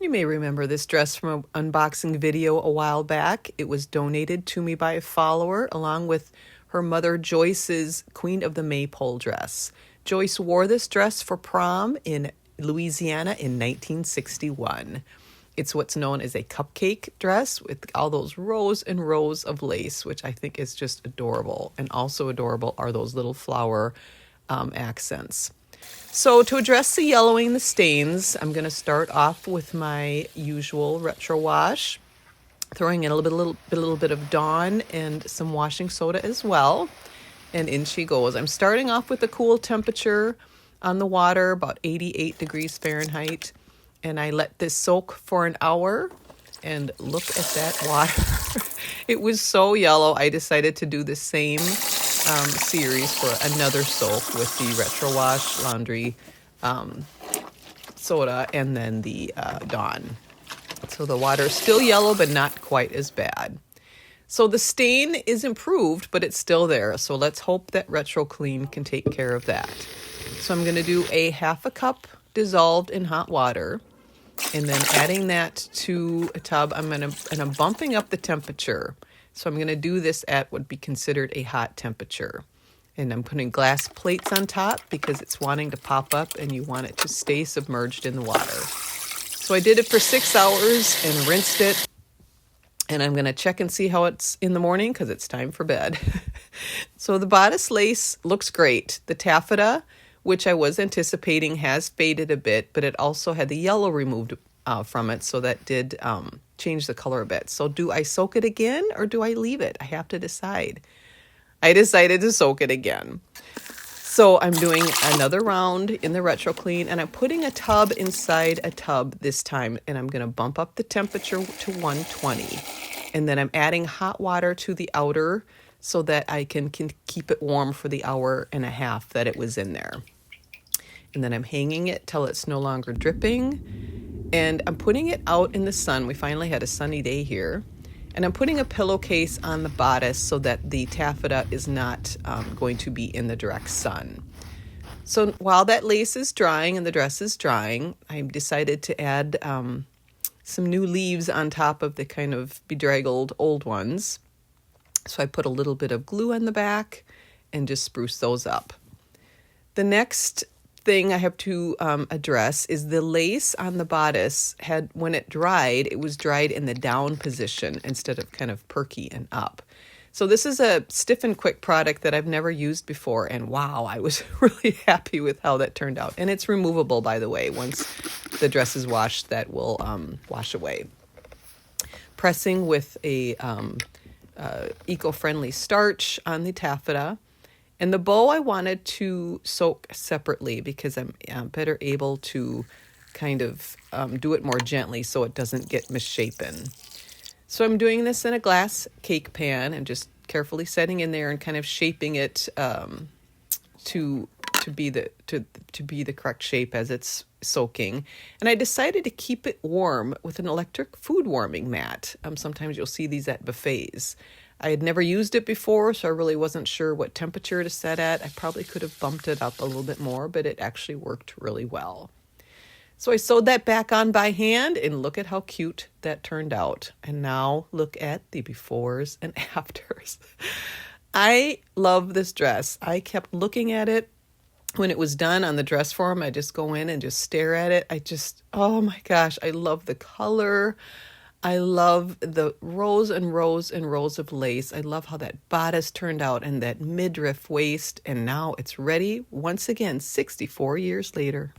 You may remember this dress from an unboxing video a while back. It was donated to me by a follower along with her mother Joyce's Queen of the Maypole dress. Joyce wore this dress for prom in Louisiana in 1961. It's what's known as a cupcake dress with all those rows and rows of lace, which I think is just adorable. And also adorable are those little flower accents. So to address the yellowing, the stains, I'm going to start off with my usual retro wash, throwing in a little bit of Dawn and some washing soda as well. And in she goes. I'm starting off with a cool temperature on the water, about 88 degrees Fahrenheit. And I let this soak for an hour. And look at that water. It was so yellow, I decided to do the same series for another soak with the Retro Wash laundry soda and then the Dawn. So the water is still yellow, but not quite as bad. So the stain is improved, but it's still there. So let's hope that Retro Clean can take care of that. So I'm going to do a half a cup dissolved in hot water. And then adding that to a tub, I'm bumping up the temperature. So I'm going to do this at what would be considered a hot temperature. And I'm putting glass plates on top because it's wanting to pop up and you want it to stay submerged in the water. So I did it for 6 hours and rinsed it. And I'm going to check and see how it's in the morning because it's time for bed. So the bodice lace looks great. The taffeta, which I was anticipating, has faded a bit, but it also had the yellow removed from it. So that did change the color a bit. So do I soak it again or do I leave it? I have to decide. I decided to soak it again. So I'm doing another round in the Retro Clean and I'm putting a tub inside a tub this time and I'm going to bump up the temperature to 120. And then I'm adding hot water to the outer so that I can keep it warm for the hour and a half that it was in there. And then I'm hanging it till it's no longer dripping. And I'm putting it out in the sun. We finally had a sunny day here. And I'm putting a pillowcase on the bodice so that the taffeta is not going to be in the direct sun. So while that lace is drying and the dress is drying, I decided to add some new leaves on top of the kind of bedraggled old ones. So I put a little bit of glue on the back and just spruce those up. The next thing I have to address is the lace on the bodice when it dried, it was dried in the down position instead of kind of perky and up. So this is a stiff and quick product that I've never used before. And wow, I was really happy with how that turned out. And it's removable, by the way. Once the dress is washed, that will wash away. Pressing with a eco-friendly starch on the taffeta. And the bow I wanted to soak separately because I'm better able to kind of do it more gently so it doesn't get misshapen. So I'm doing this in a glass cake pan and just carefully setting in there and kind of shaping it to be the correct shape as it's soaking. And I decided to keep it warm with an electric food warming mat. Sometimes you'll see these at buffets. I had never used it before, so I really wasn't sure what temperature to set at. I probably could have bumped it up a little bit more, but it actually worked really well. So I sewed that back on by hand, and look at how cute that turned out. And now look at the befores and afters. I love this dress. I kept looking at it. When it was done on the dress form, I just go in and just stare at it. Oh my gosh, I love the color. I love the rows and rows and rows of lace. I love how that bodice turned out and that midriff waist. And now it's ready once again, 64 years later.